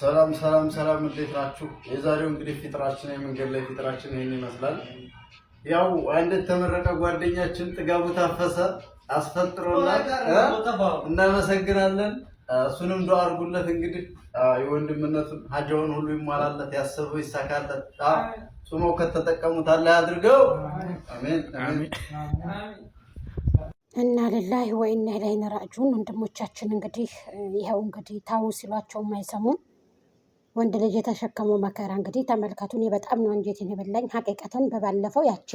ሰላም እንዴት ናችሁ? የዛሬው እንግዲህ ፊጥራችን የመንገድ ላይ ፊጥራችን ይሄን ይመስላል። ያው አንድ ተመረቀ ጓደኛችን ጥጋቡ ታፈሰ አስፈጥሮናል። እናመሰግናለን። እሱንም ዱአ አድርጉለት። እንግዲህ የወንድምነቱን ሀጃውን ሁሉ ይሟላለት፣ ያሰበው ይሳካለት። ጾሞ ከተጠቀሙት አላህ ያድርገው። አሜን አሜን። እና ለላሂ ወኢና ኢለይሂ ራጂዑን። ወንድሞቻችን እንግዲህ ይሄው እንግዲህ ታው ሲሏቸው የማይሰሙም ወንድ ልጅ የተሸከመው መከራ እንግዲህ ተመልከቱ። እኔ በጣም ነው አንጀቴን የበላኝ ሀቂቀተን። በባለፈው ያቺ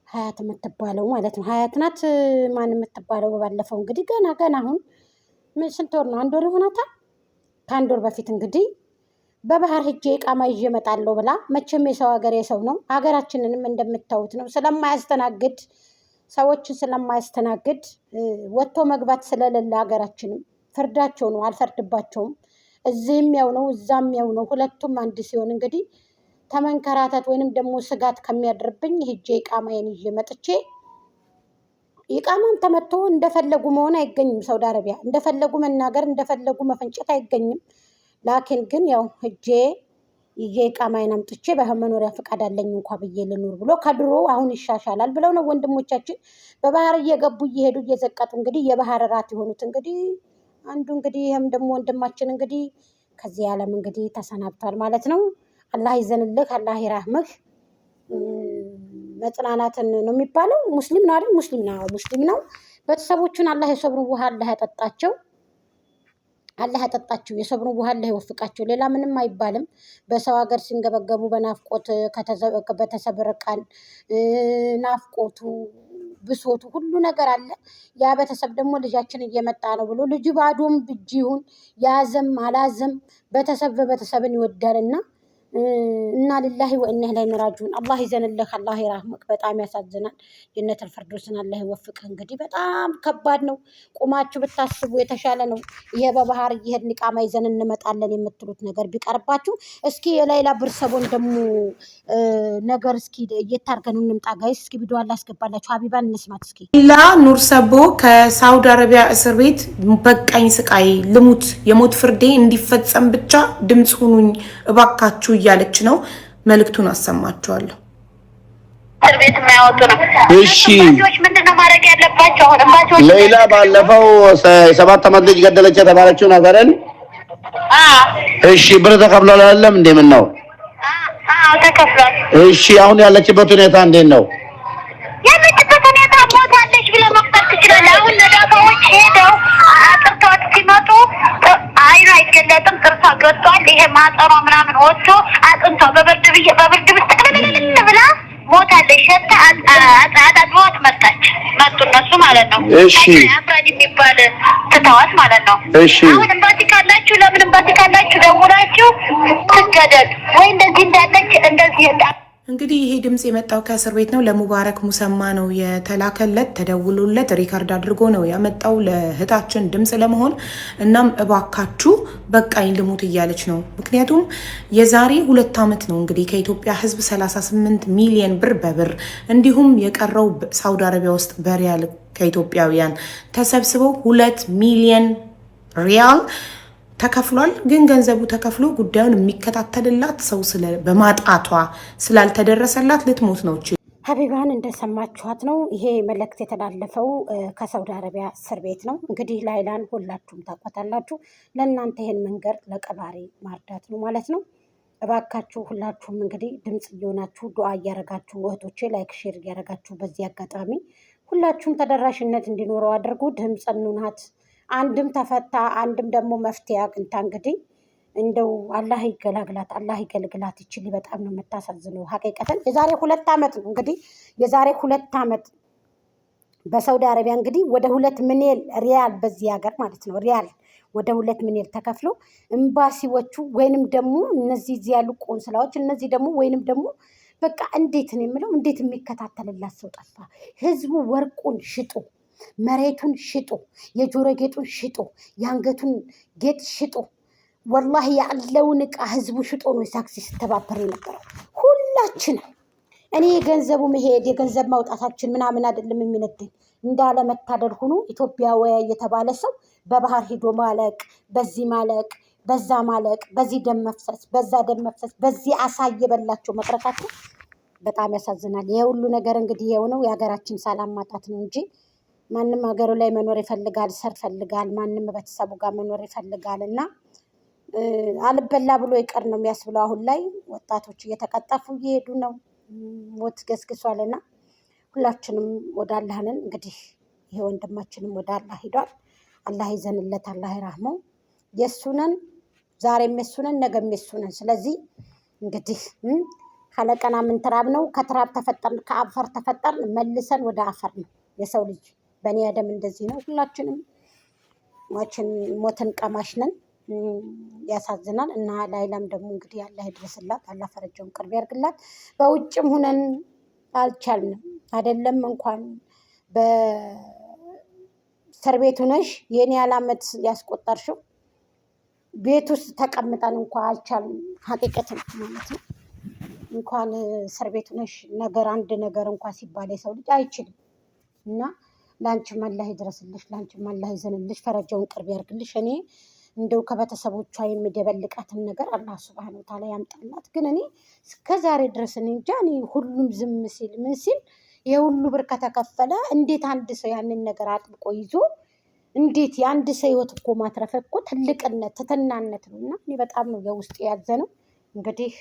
ሀያት የምትባለው ማለት ነው ሀያት ናት ማን የምትባለው በባለፈው እንግዲህ ገና አሁን ስንት ወር ነው? 1 ወር ይሆናታል። ከ1 ወር በፊት እንግዲህ በባህር ሄጄ እቃማ ይዤ እመጣለሁ ብላ መቼም የሰው ሀገር የሰው ነው። ሀገራችንንም እንደምታዩት ነው ስለማያስተናግድ ሰዎችን ስለማያስተናግድ ወጥቶ መግባት ስለሌለ ሀገራችንም ፍርዳቸው ነው። አልፈርድባቸውም። እዚህም ያው ነው እዛም ያው ነው። ሁለቱም አንድ ሲሆን እንግዲህ ተመንከራተት ወይንም ደግሞ ስጋት ከሚያድርብኝ ሄጄ ኢቃማዬን ይዤ መጥቼ ኢቃማም ተመቶ እንደፈለጉ መሆን አይገኝም። ሳውዲ አረቢያ እንደፈለጉ መናገር እንደፈለጉ መፈንጨት አይገኝም። ላኪን ግን ያው ሄጄ ይዤ ኢቃማዬን አምጥቼ በመኖሪያ ፈቃድ አለኝ እንኳን ብዬ ልኑር ብሎ ከድሮ አሁን ይሻሻላል ብለው ነው ወንድሞቻችን በባህር እየገቡ እየሄዱ እየዘቀጡ እንግዲህ የባህር ራት የሆኑት እንግዲህ አንዱ እንግዲህ ይሄም ደግሞ ወንድማችን እንግዲህ ከዚህ ዓለም እንግዲህ ተሰናብቷል ማለት ነው። አላህ ይዘንልህ፣ አላህ ይራህምህ። መጽናናትን ነው የሚባለው። ሙስሊም ነው አይደል? ሙስሊም ነው። ቤተሰቦቹን አላህ የሰብሩን ውሃ አላህ ያጠጣቸው። የሰብሩን ውሃ አላህ ይወፍቃቸው። ሌላ ምንም አይባልም። በሰው ሀገር ሲንገበገቡ በናፍቆት በተሰብርቀን ናፍቆቱ ብሶቱ ሁሉ ነገር አለ። ያ ቤተሰብ ደግሞ ልጃችን እየመጣ ነው ብሎ ልጅ ባዶም እጅ ይሁን ያዘም አላዘም ቤተሰብን ይወዳልና እና ሊላሂ ወኢና ኢለይሂ ራጂዑን። አላህ ይዘንልህ፣ አላህ ይራህምክ። በጣም ያሳዝናል። ጀነተል ፈርዶስን አላህ ይወፍቅህ። እንግዲህ በጣም ከባድ ነው። ቁማችሁ ብታስቡ የተሻለ ነው። ይሄ በባህር እየሄድን ኢቃማ ይዘን እንመጣለን የምትሉት ነገር ቢቀርባችሁ እስኪ የላይላ ብርሰቦን ደግሞ ነገር እስኪ እየታርገኑ እንምጣ ጋይስ። እስኪ ቪዲዮ አላስገባላችሁ ሀቢባን እንስማት እስኪ። ሌላ ኑር ሰቦ ከሳውዲ አረቢያ እስር ቤት በቃኝ ስቃይ ልሙት የሞት ፍርዴ እንዲፈጸም ብቻ ድምፅ ሁኑኝ እባካችሁ እያለች ነው። መልእክቱን አሰማችኋለሁ። እስር ቤት የማያወጡ ነው። እሺ ምንድነው ማድረግ ያለባቸው? አሁን ሌላ ባለፈው 7 ዓመት ልጅ ገደለች የተባለችው ነገርን እሺ ብር ተከፍሏል አይደለም እንዴ? ምን ነው? ተከፍሏል። እሺ አሁን ያለችበት ሁኔታ እንዴት ነው? ያለችበት ሁኔታ ሞታለች ብለህ መፍታት ትችላለህ። አሁን ነዳፋዎች ሄደው አጥርተዋት ሲመጡ አይኗ አይገለጥም፣ ጥርሷ ገጥቷል። ይሄ ማጠሯ ምናምን ወጥቶ አጥንቷ በብርድ ውስጥ ቅልልልል ብላ ሞታለች። ሸታ አጣጥዋት መጡ እነሱ ማለት ነው። እሺ አፍራድ የሚባል ትተዋት ማለት ነው። እሺ አሁን እምባቲ ካላችሁ ለምን እምባቲ ካላችሁ ደውላችሁ ትገደል ወይ እንደዚህ እንዳለች እንደዚህ እንግዲህ ይሄ ድምጽ የመጣው ከእስር ቤት ነው። ለሙባረክ ሙሰማ ነው የተላከለት። ተደውሎለት ሪካርድ አድርጎ ነው ያመጣው ለእህታችን ድምጽ ለመሆን። እናም እባካችሁ በቃኝ ልሙት እያለች ነው። ምክንያቱም የዛሬ 2 ዓመት ነው እንግዲህ ከኢትዮጵያ ሕዝብ 38 ሚሊዮን ብር በብር እንዲሁም የቀረው ሳውዲ አረቢያ ውስጥ በሪያል ከኢትዮጵያውያን ተሰብስበው 2 ሚሊዮን ሪያል ተከፍሏል። ግን ገንዘቡ ተከፍሎ ጉዳዩን የሚከታተልላት ሰው በማጣቷ ስላልተደረሰላት ልትሞት ነው። ሀቢባን እንደሰማችኋት ነው። ይሄ መልእክት የተላለፈው ከሳውዲ አረቢያ እስር ቤት ነው። እንግዲህ ላይላን ሁላችሁም ታውቋታላችሁ። ለእናንተ ይሄን መንገድ ለቀባሪ ማርዳት ነው ማለት ነው። እባካችሁ ሁላችሁም እንግዲህ ድምፅ እየሆናችሁ ዱዓ እያረጋችሁ እህቶቼ ላይክ ሼር እያረጋችሁ በዚህ አጋጣሚ ሁላችሁም ተደራሽነት እንዲኖረው አድርጉ። ድምፅ እንሁናት። አንድም ተፈታ አንድም ደግሞ መፍትሄ አግኝታ እንግዲህ እንደው አላህ ይገላግላት፣ አላህ ይገልግላት። ይችል በጣም ነው የምታሳዝነው ሀቂቀተን። የዛሬ 2 ዓመት ነው እንግዲህ የዛሬ 2 ዓመት በሳውዲ አረቢያ እንግዲህ ወደ 2 ሚሊዮን ሪያል በዚህ ሀገር ማለት ነው ሪያል ወደ 2 ሚሊዮን ተከፍሎ ኤምባሲዎቹ ወይንም ደግሞ እነዚህ እዚህ ያሉ ቆንስላዎች እነዚህ ደግሞ ወይንም ደግሞ በቃ እንዴት ነው የምለው እንዴት የሚከታተልላት ሰው ጠፋ። ህዝቡ ወርቁን ሽጡ፣ መሬቱን ሽጡ፣ የጆሮ ጌጡን ሽጡ፣ የአንገቱን ጌጥ ሽጡ። ወላሂ ያለውን ዕቃ ህዝቡ ሽጦ ነው ሳክሲ ስተባበር የነበረው ሁላችንም። እኔ የገንዘቡ መሄድ የገንዘብ ማውጣታችን ምናምን አይደለም የሚነደኝ። እንዳለመታደል ሆኖ ኢትዮጵያዊ የተባለ ሰው በባህር ሂዶ ማለቅ፣ በዚህ ማለቅ በዛ ማለቅ፣ በዚህ ደም መፍሰስ፣ በዛ ደም መፍሰስ፣ በዚህ አሳ እየበላቸው መቅረታቸው በጣም ያሳዝናል። ይሄ ሁሉ ነገር እንግዲህ የሆነው የሀገራችን ሰላም ማጣት ነው እንጂ ማንም ሀገሩ ላይ መኖር ይፈልጋል፣ ሰር ይፈልጋል፣ ማንም ቤተሰቡ ጋር መኖር ይፈልጋል እና አልበላ ብሎ ይቀር ነው የሚያስብለው። አሁን ላይ ወጣቶች እየተቀጠፉ እየሄዱ ነው፣ ሞት ገስግሷልና ሁላችንም ወደ አላህ ነን። እንግዲህ ይሄ ወንድማችንም ወደ አላህ ሂዷል። አላህ ይዘንለት፣ አላህ ይራህመው። የሱነን ዛሬም የሱነን ነገም የሱነን። ስለዚህ እንግዲህ ካለቀና ምን ትራብ ነው? ከትራብ ተፈጠርን፣ ከአፈር ተፈጠርን፣ መልሰን ወደ አፈር ነው የሰው ልጅ። በእኔ አደም እንደዚህ ነው። ሁላችንም ሞትን ቀማሽ ነን። ያሳዝናል። እና ላይላም ደግሞ እንግዲህ አላህ ይድረስላት፣ አላህ ፈረጃውን ቅርብ ያርግላት። በውጭም ሁነን አልቻልንም አይደለም እንኳን በእስር ቤት ሆነሽ የኔ አላመት ያስቆጠርሽው ቤት ውስጥ ተቀምጠን እንኳን አልቻልንም። ሀቂቀትን ማለት ነው። እንኳን እስር ቤት ሆነሽ ነገር አንድ ነገር እንኳን ሲባል የሰው ልጅ አይችልም። እና ላንቺም አላህ ይድረስልሽ፣ ላንቺም አላህ ይዘንልሽ፣ ፈረጃውን ቅርብ ያርግልሽ። እኔ እንደው ከቤተሰቦቿ የሚደበልቃትን ነገር አላህ ሱብሃነሁ ወተዓላ ያምጣላት። ግን እኔ እስከዛሬ ድረስ እኔ እንጃ እኔ ሁሉም ዝም ሲል ምን ሲል የሁሉ ብር ከተከፈለ እንዴት አንድ ሰው ያንን ነገር አጥብቆ ይዞ እንዴት የአንድ ሰው ህይወት እኮ ማትረፍ እኮ ትልቅነት ትትናነት ነው። እና እኔ በጣም ነው የውስጥ ያዘነው። እንግዲህ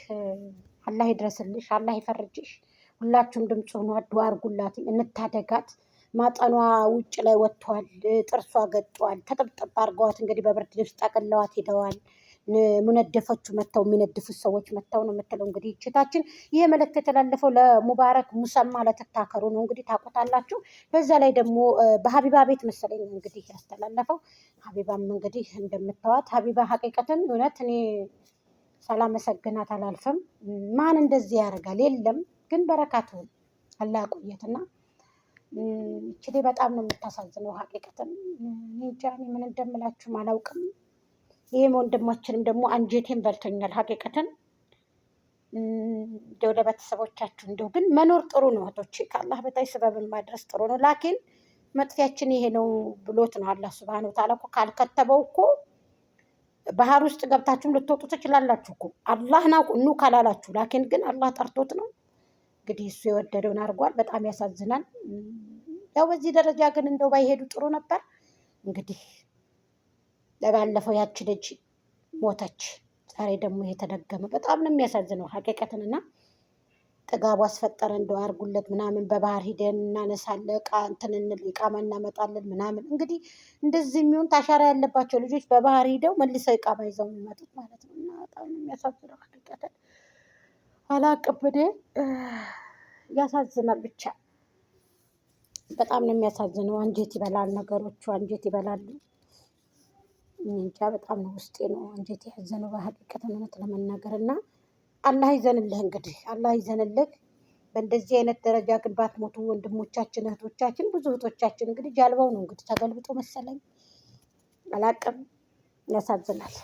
አላህ ይድረስልሽ፣ አላህ ይፈርጅሽ። ሁላችሁም ድምፅ ሆኖ አድዋ አድርጉላት፣ እንታደጋት። ማጠኗ ውጭ ላይ ወጥቷል፣ ጥርሷ ገጧል። ተጠብጠብ አድርገዋት እንግዲህ በብርድ ልብስ ጠቅለዋት ሄደዋል። ሙነደፎቹ መጥተው የሚነድፉት ሰዎች መጥተው ነው የምትለው። እንግዲህ እችታችን ይሄ መልእክት የተላለፈው ለሙባረክ ሙሰማ ለትክታከሩ ነው እንግዲህ ታውቁታላችሁ። በዛ ላይ ደግሞ በሀቢባ ቤት መሰለኝ እንግዲህ ያስተላለፈው። ሀቢባም እንግዲህ እንደምታዋት ሀቢባ ሀቂቀትን እውነት እኔ ሳላመሰግናት አላልፍም። ማን እንደዚህ ያደርጋል? የለም ግን በረካቱ አላህ ያቆየትና እችሌ በጣም ነው የምታሳዝነው። ሀቂቀትን እንጃ ምን እንደምላችሁም አላውቅም። ይህም ወንድማችንም ደግሞ አንጀቴን በልቶኛል። ሀቂቀትን እንደው ለቤተሰቦቻችሁ እንደው ግን መኖር ጥሩ ነው እህቶቼ፣ ከአላህ በታይ ስበብን ማድረስ ጥሩ ነው። ላኪን መጥፊያችን ይሄ ነው ብሎት ነው አላህ ሱብሃነሁ ወተዓላ እኮ ካልከተበው እኮ ባህር ውስጥ ገብታችሁም ልትወጡ ትችላላችሁ እኮ አላህ ነው ኑ ካላላችሁ። ላኪን ግን አላህ ጠርቶት ነው እንግዲህ እሱ የወደደውን አድርጓል። በጣም ያሳዝናል። ያው በዚህ ደረጃ ግን እንደው ባይሄዱ ጥሩ ነበር። እንግዲህ ለባለፈው ያች ልጅ ሞተች፣ ዛሬ ደግሞ ይሄ ተደገመ። በጣም ነው የሚያሳዝነው ሀቂቀትንና ጥጋቡ አስፈጠረ። እንደው አድርጉለት ምናምን በባህር ሂደን እናነሳለን እቃ እንትን እንል ኢቃማ እናመጣለን ምናምን። እንግዲህ እንደዚህ የሚሆን ታሻራ ያለባቸው ልጆች በባህር ሂደው መልሰው ኢቃማ ይዘው የሚመጡት ማለት ነው። እና በጣም ነው የሚያሳዝነው ሀቂቀትን አላቅብኔ ያሳዝናል። ብቻ በጣም ነው የሚያሳዝነው። አንጀት ይበላል ነገሮቹ፣ አንጀት ይበላሉ። እንጃ በጣም ነው ውስጤ ነው አንጀት ያዘነው በሀቂቀት እውነት ለመናገር። እና አላህ ይዘንልህ እንግዲህ አላህ ይዘንልህ። በእንደዚህ አይነት ደረጃ ግን ባትሞቱ ወንድሞቻችን እህቶቻችን፣ ብዙ እህቶቻችን እንግዲህ ጃልባው ነው እንግዲህ ተገልብጦ መሰለኝ አላቅም። ያሳዝናል።